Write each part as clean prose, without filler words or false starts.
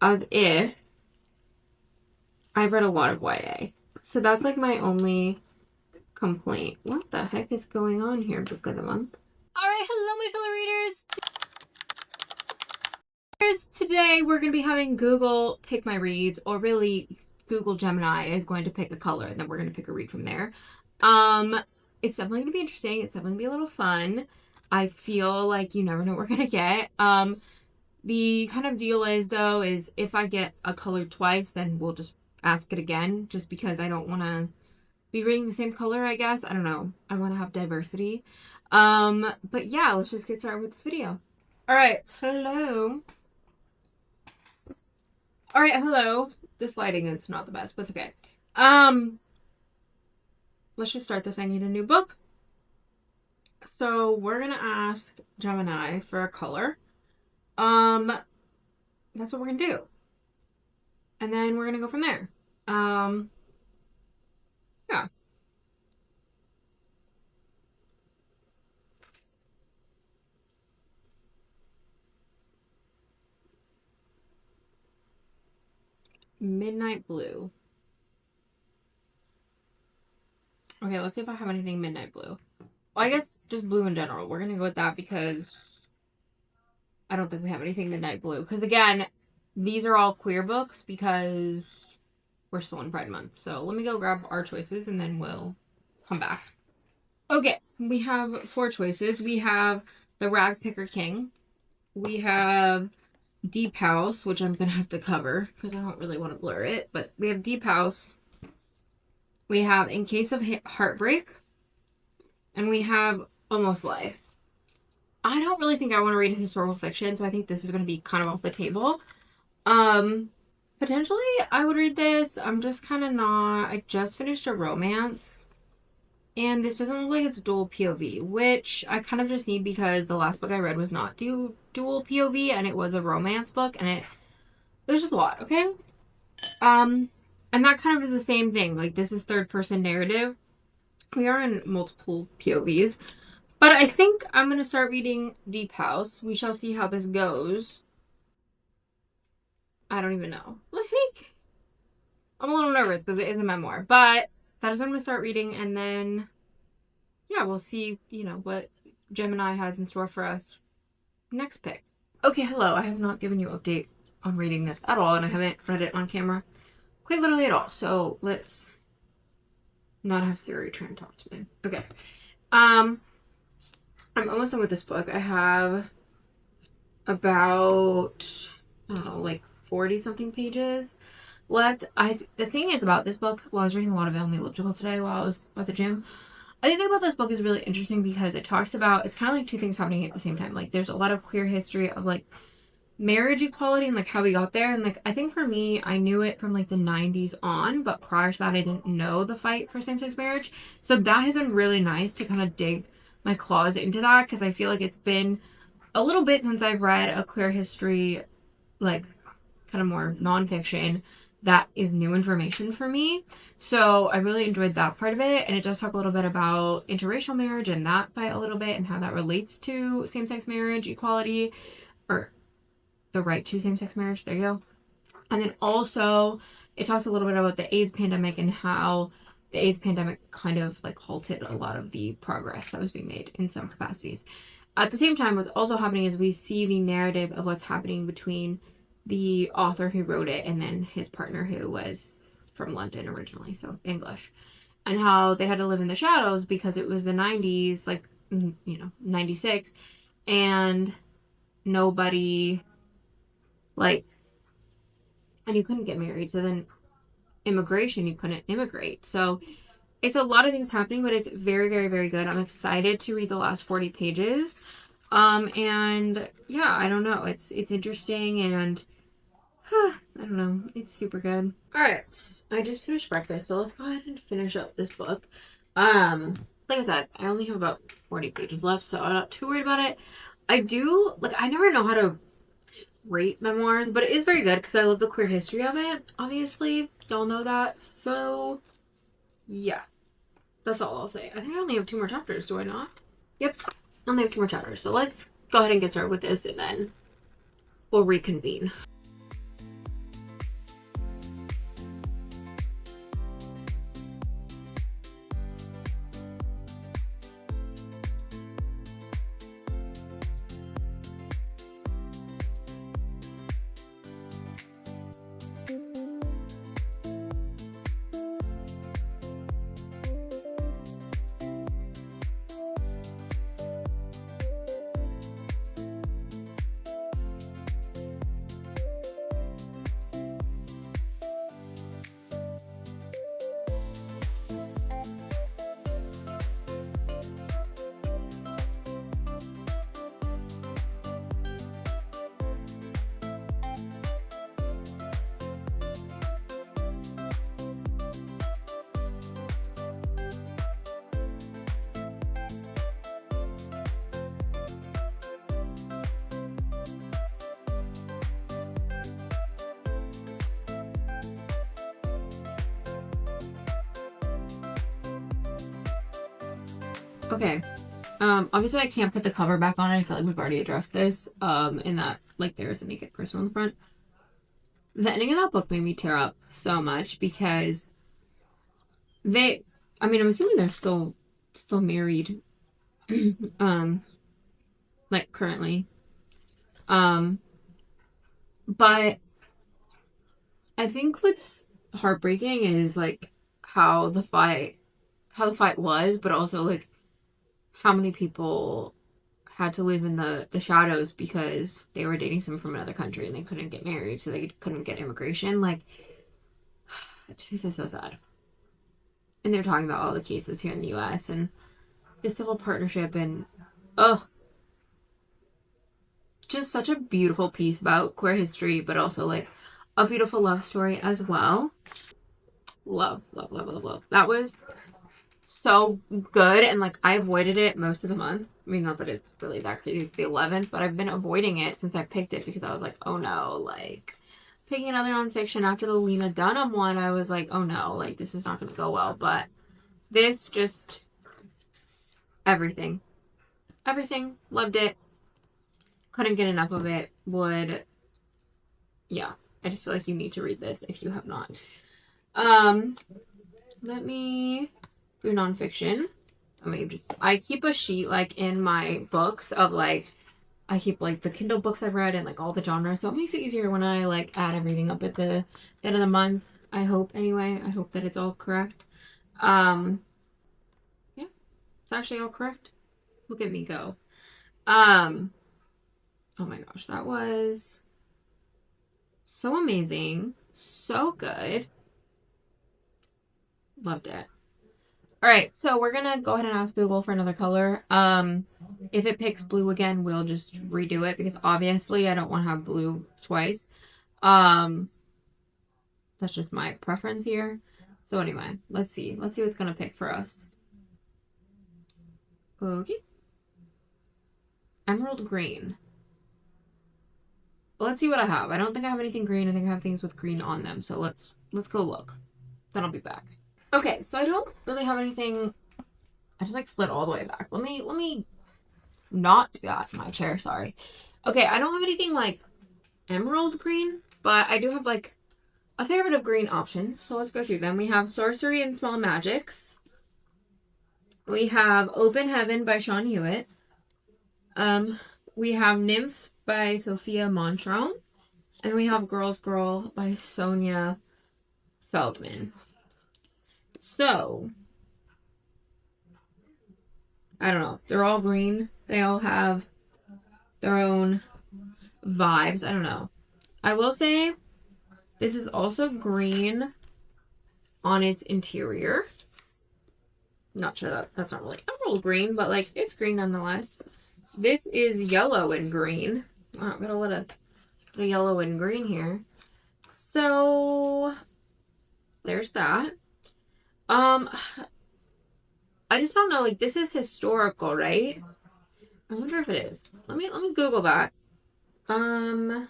as if I've read a lot of YA. So that's like my only complaint. What the heck is going on here, Book of the Month? Alright, hello my fellow readers. Today we're going to be having Google pick my reads, or really Google Gemini is going to pick a color and then we're going to pick a read from there. It's definitely going to be interesting. It's definitely going to be a little fun. I feel like you never know what we're going to get. The kind of deal is though, is if I get a color twice, then we'll just ask it again, just because I don't want to be reading the same color, I guess. I don't know. I want to have diversity. But yeah, let's just get started with this video. Alright, hello. Alright, hello. This lighting is not the best, but it's okay. Let's just start this. I need a new book. So we're gonna ask Gemini for a color. That's what we're gonna do. And then we're gonna go from there. Yeah. Midnight Blue. Okay, let's see if I have anything midnight blue. Well, I guess just blue in general. We're gonna go with that because I don't think we have anything midnight blue. Because again, these are all queer books because we're still in Pride Month. So let me go grab our choices and then we'll come back. Okay, we have 4 choices. We have The Rag Picker King. We have Deep House, which I'm gonna have to cover because I don't really want to blur it. But we have Deep House. We have In Case of Heartbreak. And we have Almost Life. I don't really think I want to read historical fiction, so I think this is going to be kind of off the table. Potentially I would read this. I'm just kind of not. I just finished a romance. And this doesn't look like it's dual POV, which I kind of just need because the last book I read was not dual POV and it was a romance book and there's just a lot, okay? And that kind of is the same thing. Like, this is third person narrative. We are in multiple POVs. But I think I'm going to start reading Deep House. We shall see how this goes. I don't even know. Like, I'm a little nervous because it is a memoir. But that is what I'm going to start reading. And then, yeah, we'll see, what Gemini has in store for us next pick. Okay, hello. I have not given you an update on reading this at all. And I haven't read it on camera quite literally at all. So let's not have Siri try and talk to me. Okay. I'm almost done with this book. I have about, I don't know, like 40 something pages left. The thing is about this book, well, I was reading a lot of On the Elliptical today while I was at the gym. I think about this book is really interesting because it talks about, it's kind of like 2 things happening at the same time. Like, there's a lot of queer history of like marriage equality and like how we got there. And like, I think for me, I knew it from like the 90s on, but prior to that, I didn't know the fight for same-sex marriage. So that has been really nice to kind of dig my claws into that because I feel like it's been a little bit since I've read a queer history, like kind of more nonfiction that is new information for me. So I really enjoyed that part of it. And it does talk a little bit about interracial marriage and that fight a little bit and how that relates to same-sex marriage equality, or the right to same-sex marriage. There you go. And then also it talks a little bit about the AIDS pandemic and how the AIDS pandemic kind of like halted a lot of the progress that was being made in some capacities. At the same time, what's also happening is we see the narrative of what's happening between the author who wrote it and then his partner who was from London originally, so English, and how they had to live in the shadows because it was the 90s, like, 96, and nobody, like, and you couldn't get married. So then immigration, you couldn't immigrate. So it's a lot of things happening, but it's very, very, very good. I'm excited to read the last 40 pages. And yeah, I don't know. It's interesting and I don't know. It's super good. All right. I just finished breakfast, so let's go ahead and finish up this book. Like I said, I only have about 40 pages left, so I'm not too worried about it. I never know how to rate memoirs, but it is very good because I love the queer history of it. Obviously, y'all know that. So, yeah. That's all I'll say. I think I only have 2 more chapters, do I not? Yep. I only have 2 more chapters. So let's go ahead and get started with this and then we'll reconvene. Okay. Obviously I can't put the cover back on. I feel like we've already addressed this. In that like there's a naked person on the front. The ending of that book made me tear up so much because they I mean, I'm assuming they're still married. um, like currently. Um, but I think what's heartbreaking is like how the fight how the fight was, but also like how many people had to live in the shadows because they were dating someone from another country and they couldn't get married, so they couldn't get immigration. Like, it's just so sad. And they're talking about all the cases here in the U.S. and the civil partnership, and oh, just such a beautiful piece about queer history, but also like a beautiful love story as well. Love, love, love, love, love. That was so good, and like I avoided it most of the month. I mean, not that it's really that crazy, the 11th, but I've been avoiding it since I picked it because I was like, oh no, like picking another nonfiction after the Lena Dunham one, I was like, oh no, like this is not going to go well. But this just everything, everything, loved it. Couldn't get enough of it. Would yeah. I just feel like you need to read this if you have not. Um, Let me do nonfiction. I keep a sheet like in my books of like I keep like the Kindle books I've read and like all the genres, so it makes it easier when I like add everything up at the end of the month. I hope anyway. I hope that it's all correct. Um, yeah, it's actually all correct. Look at me go. Um, oh my gosh, that was so amazing, so good. Loved it. All right, so we're gonna go ahead and ask Google for another color. If it picks blue again, we'll just redo it because obviously I don't want to have blue twice. Um, that's just my preference here. So anyway, let's see. Let's see what's gonna pick for us. Okay, emerald green. Let's see what I have. I don't think I have anything green. I think I have things with green on them. So let's go look. Then I'll be back. Okay, so I don't really have anything. I just like slid all the way back. Let me not do that in my chair. Sorry. Okay, I don't have anything like emerald green, but I do have like a fair bit of green options. So let's go through them. We have Sorcery and Small Magics. We have Open Heaven by Sean Hewitt. We have Nymph by Sophia Montrome. And we have Girls Girl by Sonia Feldman. So, I don't know. They're all green. They all have their own vibes. I don't know. I will say this is also green on its interior. Not sure that's not really emerald green, but like it's green nonetheless. This is yellow and green. Wow, got a lot of yellow and green here. So there's that. I just don't know. Like this is historical, right? I wonder if it is. Let me Google that. Um,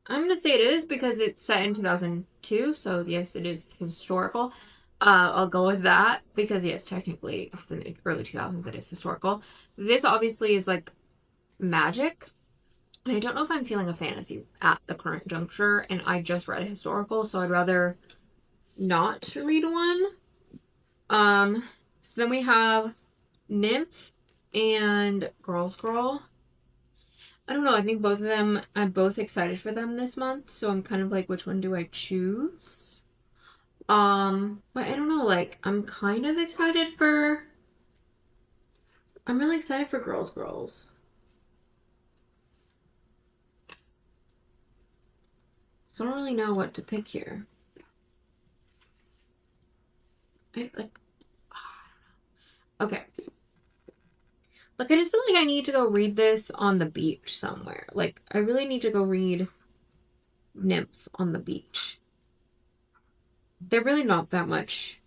I'm gonna say it is because it's set in 2002. So yes, it is historical. I'll go with that because yes, technically it's in the early 2000s. It is historical. This obviously is like magic. And I don't know if I'm feeling a fantasy at the current juncture, and I just read a historical, so I'd rather not read one. So then we have Nymph and Girls Girl. I don't know, I think both of them, I'm both excited for them this month, so I'm kind of like, which one do I choose? But I don't know, like, I'm really excited for Girls Girls. So I don't really know what to pick here. Like, okay. Like, I just feel like I need to go read this on the beach somewhere. Like, I really need to go read Nymph on the beach. They're really not that much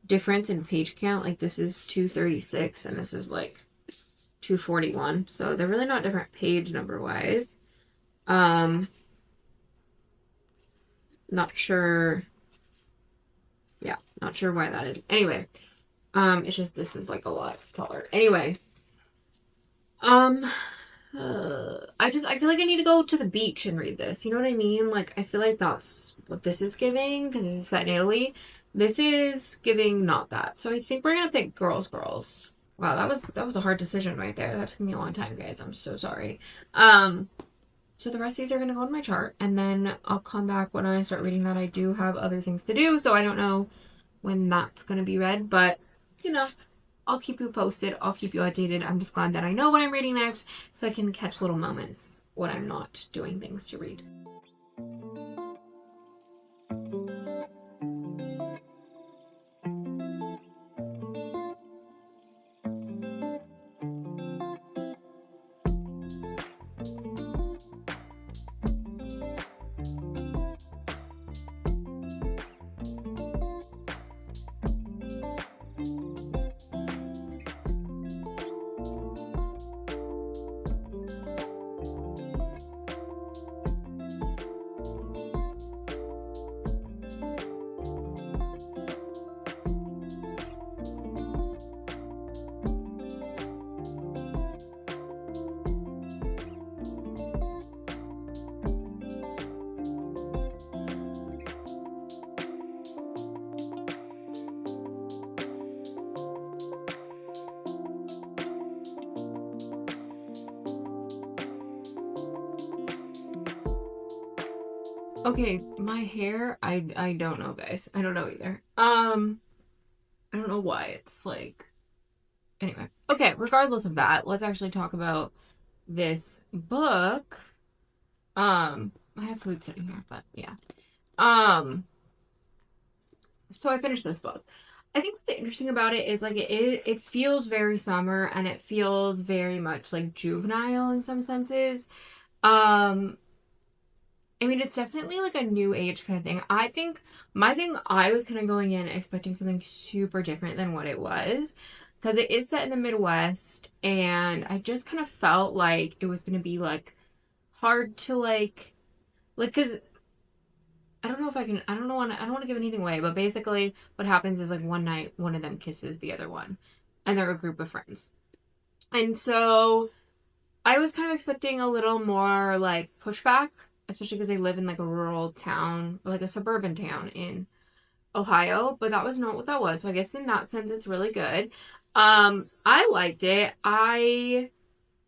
difference in page count. Like, this is 236 and this is like 241. So they're really not different page number wise. Not sure. Yeah, not sure why that is. Anyway, It's just this is like a lot taller. Anyway, um, I feel like I need to go to the beach and read this. You know what I mean? Like I feel like that's what this is giving because this is set in Italy. This is giving not that. So I think we're gonna pick Girls, Girls. Wow, that was a hard decision right there. That took me a long time, guys. I'm so sorry. Um, so the rest of these are gonna go on my chart, and then I'll come back when I start reading that. I do have other things to do, so I don't know when that's gonna be read, but you know, I'll keep you posted. I'll keep you updated. I'm just glad that I know what I'm reading next so I can catch little moments when I'm not doing things to read. Okay, my hair, I don't know, guys. I don't know either. I don't know why it's like anyway. Okay, regardless of that, let's actually talk about this book. I have food sitting here, but yeah. Um, so I finished this book. I think what's interesting about it is like it feels very summer and it feels very much like juvenile in some senses. Um, I mean, it's definitely like a new age kind of thing. I think my thing, I was kind of going in expecting something super different than what it was because it is set in the Midwest, and I just kind of felt like it was going to be like hard to because I don't know if I can, I don't want to give anything away, but basically what happens is like one night one of them kisses the other one, and they're a group of friends. And so I was kind of expecting a little more like pushback, especially because they live in like a rural town, or like a suburban town in Ohio, but that was not what that was. So I guess in that sense, it's really good. I liked it. I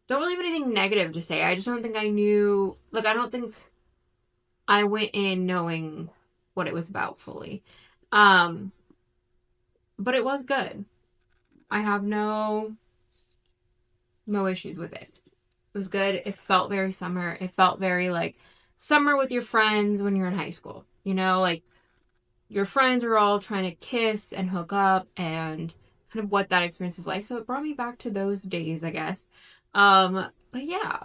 don't really have anything negative to say. I just don't think I knew, like, I don't think I went in knowing what it was about fully. Um, but it was good. I have no issues with it. It was good. It felt very summer. It felt very like summer with your friends when you're in high school. You know, like your friends are all trying to kiss and hook up and kind of what that experience is like. So it brought me back to those days, I guess. But yeah.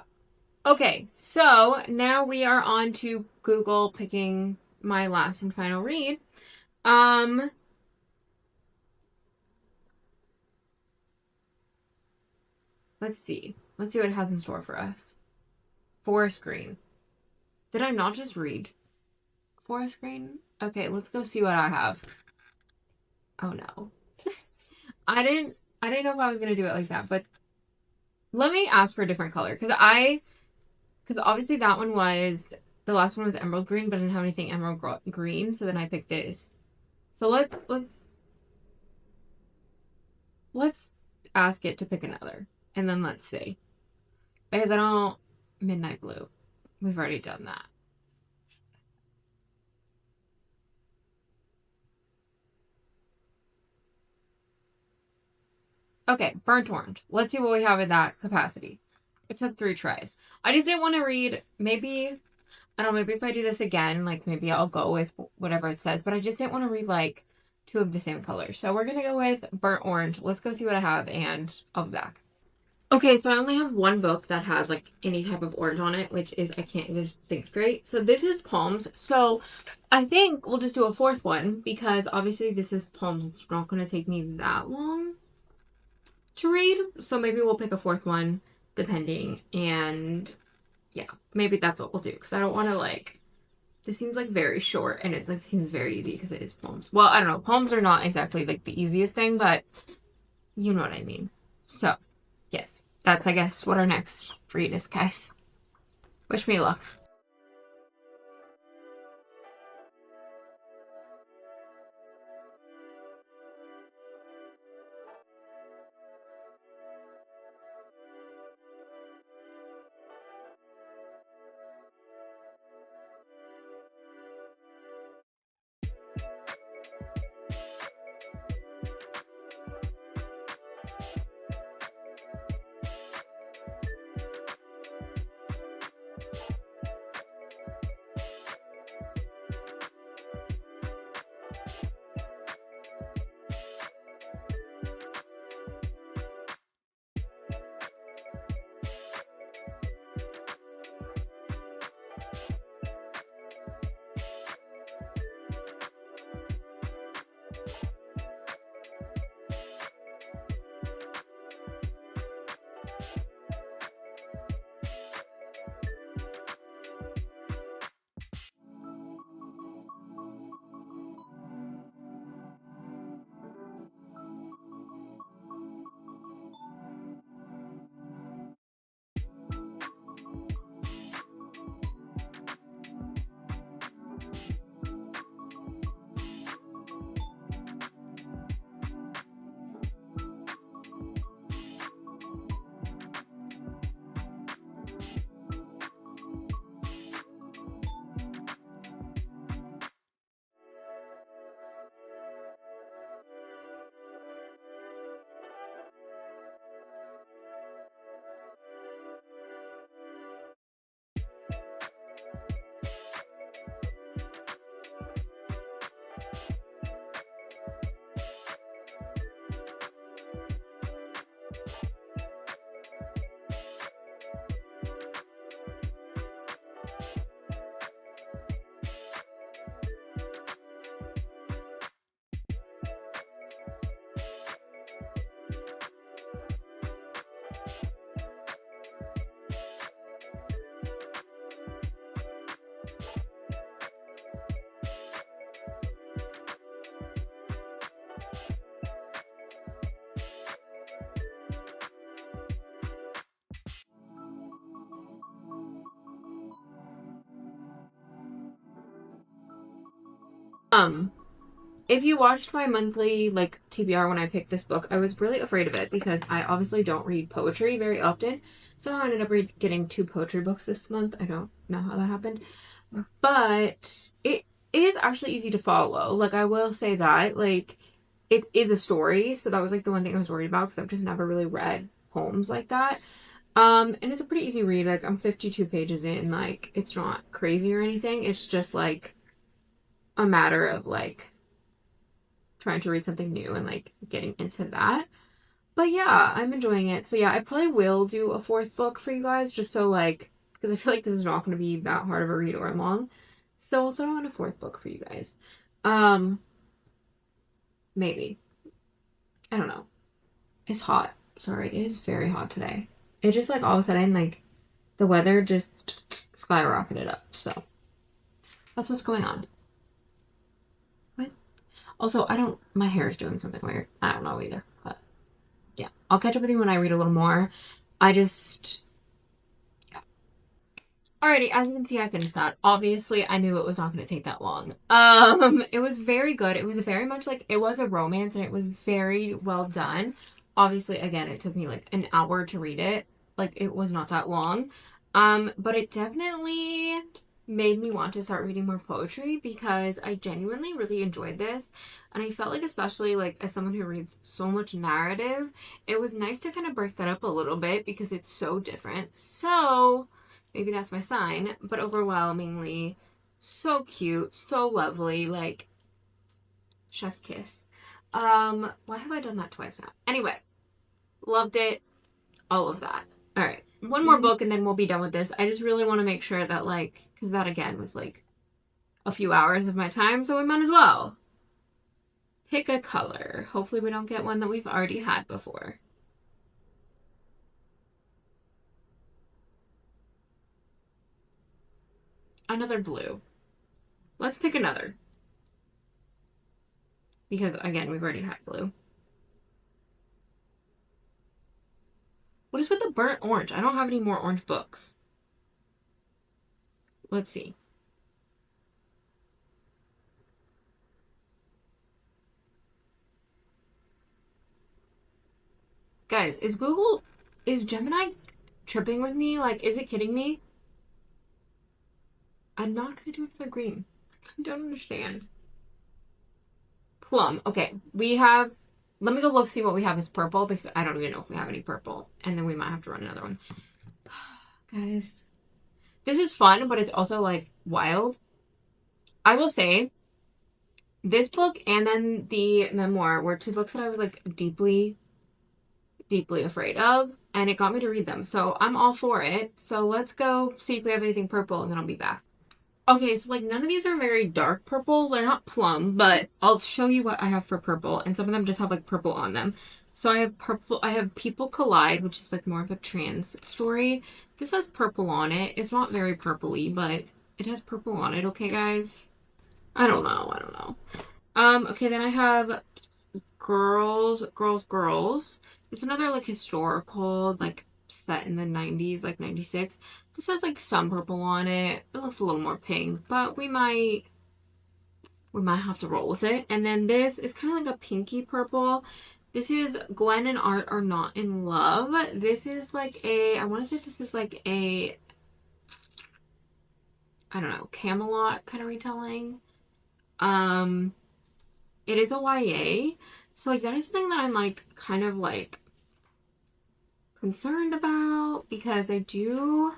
Okay, so now we are on to Google picking my last and final read. Um, let's see. Let's see what it has in store for us. Forest Green. Did I not just read Forest Green? Okay, let's go see what I have. Oh no. I didn't know if I was gonna do it like that, but let me ask for a different color because obviously that one was the last one was emerald green, but I didn't have anything emerald green, so then I picked this. So let's ask it to pick another, and then let's see because I don't midnight blue. We've already done that. Okay, burnt orange. Let's see what we have in that capacity. It took 3 tries. I just didn't want to read. Maybe I don't know. Maybe if I do this again, like maybe I'll go with whatever it says. But I just didn't want to read like two of the same color. So we're gonna go with burnt orange. Let's go see what I have, and I'll be back. Okay, so I only have one book that has like any type of orange on it, which is I can't even think straight. So this is Palms. So I think we'll just do a fourth one because obviously this is Palms. It's not going to take me that long to read. So maybe we'll pick a fourth one depending. And yeah, maybe that's what we'll do because I don't want to like this seems like very short, and it's like seems very easy because it is poems. Well, I don't know. Poems are not exactly like the easiest thing, but you know what I mean. So, yes, that's I guess what our next read is, guys. Wish me luck. Um, if you watched my monthly like TBR when I picked this book, I was really afraid of it because I obviously don't read poetry very often. So I ended up getting 2 poetry books this month. I don't know how that happened, but it is actually easy to follow. Like I will say that like it is a story, so that was like the one thing I was worried about because I've just never really read poems like that. And it's a pretty easy read. Like I'm 52 pages in. Like it's not crazy or anything. It's just like a matter of like trying to read something new and like getting into that. But yeah, I'm enjoying it. So yeah, I probably will do a 4th book for you guys just so like because I feel like this is not going to be that hard of a read or long. So I'll throw in a 4th book for you guys. Um maybe. I don't know. It's hot. Sorry, it is very hot today. It just like all of a sudden like the weather just skyrocketed up. So that's what's going on. What? Also, I don't my hair is doing something weird. I don't know either. But yeah, I'll catch up with you when I read a little more. I just, yeah. Alrighty, as you can see, I finished that. Obviously, I knew it was not going to take that long. It was very good. It was very much like, it was a romance and it was very well done. Obviously, again, it took me like an hour to read it. Like, it was not that long. But it definitely made me want to start reading more poetry because I genuinely really enjoyed this. And I felt like, especially like as someone who reads so much narrative, it was nice to kind of break that up a little bit because it's so different. So maybe that's my sign, but overwhelmingly so cute, so lovely, like chef's kiss. Why have I done that twice now? Anyway, loved it, all of that. All right, one more book and then we'll be done with this. I just really want to make sure that like, because that again was like a few hours of my time, so we might as well pick a color. Hopefully we don't get one that we've already had before. Another blue. Let's pick another. Because, again, we've already had blue. What is with the burnt orange? I don't have any more orange books. Let's see. Guys, is Gemini tripping with me? Like, is it kidding me? I'm not gonna do another green. I don't understand. Plum. Okay, let me go look, see what we have as purple, because I don't even know if we have any purple. And then we might have to run another one. Guys, this is fun, but it's also, like, wild. I will say, this book and then the memoir were two books that I was, like, deeply, deeply afraid of, and it got me to read them. So I'm all for it. So let's go see if we have anything purple, and then I'll be back. Okay, so like none of these are very dark purple. They're not plum, but I'll show you what I have for purple, and some of them just have like purple on them. So I have purple. I have People Collide, which is like more of a trans story. This has purple on it. It's not very purpley, but it has purple on it. Okay, guys. I don't know. I don't know. Okay, then I have Girls, Girls, Girls. It's another like historical, like set in the 90s, like 96. This has like some purple on it. It looks a little more pink, but we might have to roll with it. And then this is kind of like a pinky purple. This is Gwen and Art Are Not in Love. This is like I want to say this is like I don't know, Camelot kind of retelling. It is a YA. So like that is something that I'm like kind of like concerned about because I do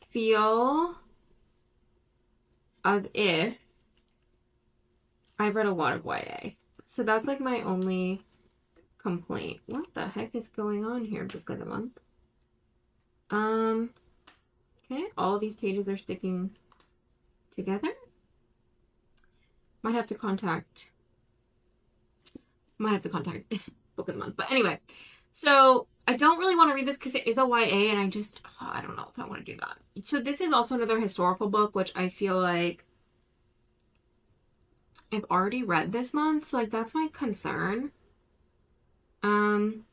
feel as if I've read a lot of YA. So that's like my only complaint. What the heck is going on here, Book of the Month? Okay, all of these pages are sticking together. Might have to contact Book of the Month. But anyway, so I don't really want to read this because it is a YA and I don't know if I want to do that. So this is also another historical book, which I feel like I've already read this month. So like that's my concern. Because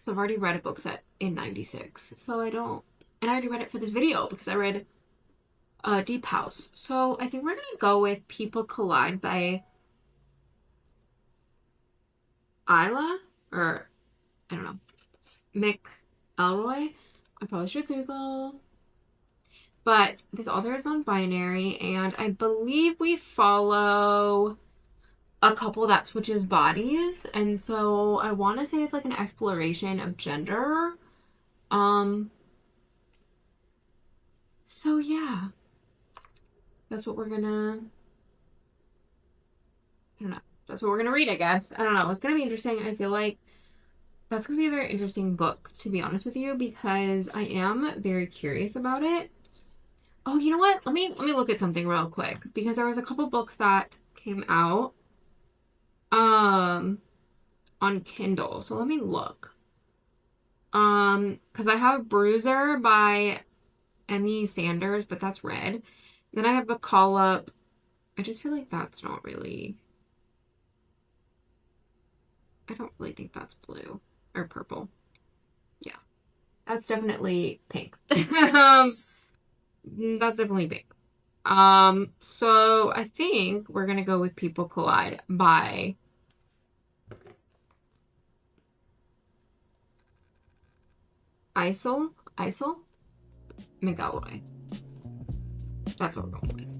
I've already read a book set in 96. So and I already read it for this video because I read Deep House. So I think we're going to go with People Collide by Isla, or I don't know, Mick Elroy. I probably should Google. But this author is non-binary, and I believe we follow a couple that switches bodies, and so I want to say it's like an exploration of gender. So yeah, that's what we're gonna. I don't know. That's what we're gonna read, I guess. I don't know. It's gonna be interesting. I feel like that's gonna be a very interesting book, to be honest with you, because I am very curious about it. Oh, you know what? Let me look at something real quick because there was a couple books that came out on Kindle. So let me look. Because I have Bruiser by Emmy Sanders, but that's red. Then I have a Call Up. I just feel like that's not really. I don't really think that's blue or purple. Yeah, that's definitely pink. That's definitely pink. So I think we're gonna go with People Collide by Isel McElroy. That's what we're going with.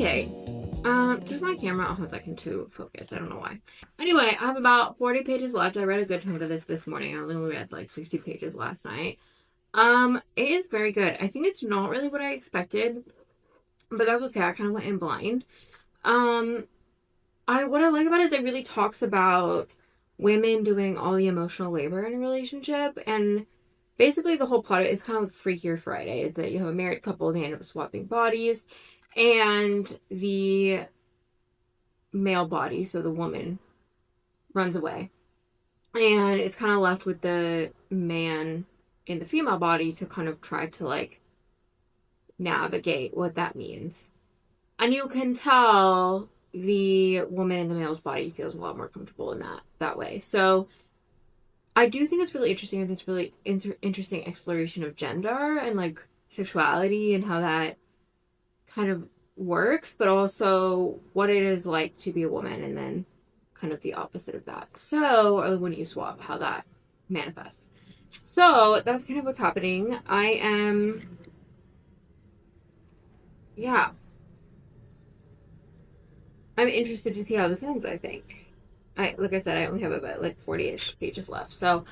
Okay. Does my camera? Oh, it's like into focus. I don't know why. Anyway, I have about 40 pages left. I read a good chunk of this morning. I only read like 60 pages last night. It is very good. I think it's not really what I expected, but that's okay. I kind of went in blind. Um, what I like about it is it really talks about women doing all the emotional labor in a relationship, and basically the whole plot is kind of like Freakier Friday, that you have a married couple, they end up swapping bodies, and the male body, so the woman, runs away. And it's kind of left with the man in the female body to kind of try to like navigate what that means. And you can tell the woman in the male's body feels a lot more comfortable in that way. So I do think it's really interesting. I think it's really interesting exploration of gender and like sexuality and how that kind of works, but also what it is like to be a woman and then kind of the opposite of that. So, or when you swap, how that manifests. So that's kind of what's happening. Yeah, I'm interested to see how this ends, I think. Like I said, I only have about like 40-ish pages left. So,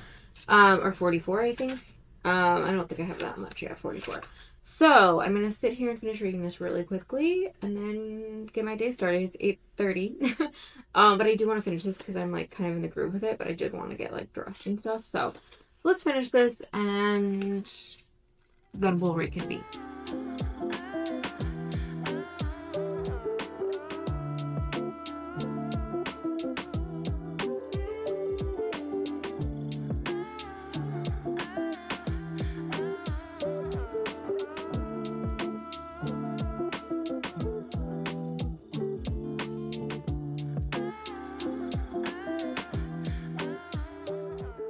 or 44, I think. I don't think I have that much. Yeah, 44. So I'm gonna sit here and finish reading this really quickly, and then get my day started. It's 8:30. But I do want to finish this because I'm like kind of in the groove with it. But I did want to get like dressed and stuff. So let's finish this, and then we'll reconvene.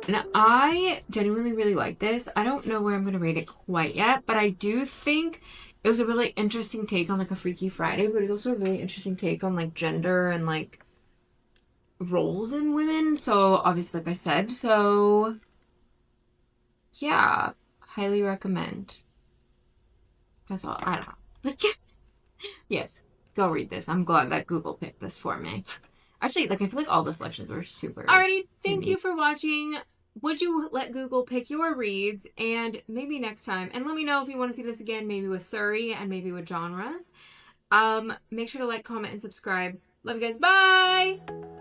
And I genuinely really like this. I don't know where I'm going to rate it quite yet, but I do think it was a really interesting take on like a Freaky Friday, but it's also a really interesting take on like gender and like roles in women. So obviously, like I said, so yeah, highly recommend. That's all. I don't know. Yes, go read this. I'm glad that Google picked this for me. Actually, like I feel like all the selections were super. Alrighty, thank you for watching. Would you let Google pick your reads, and maybe next time, and let me know if you want to see this again, maybe with Surrey and maybe with genres. Make sure to like, comment, and subscribe. Love you guys. Bye!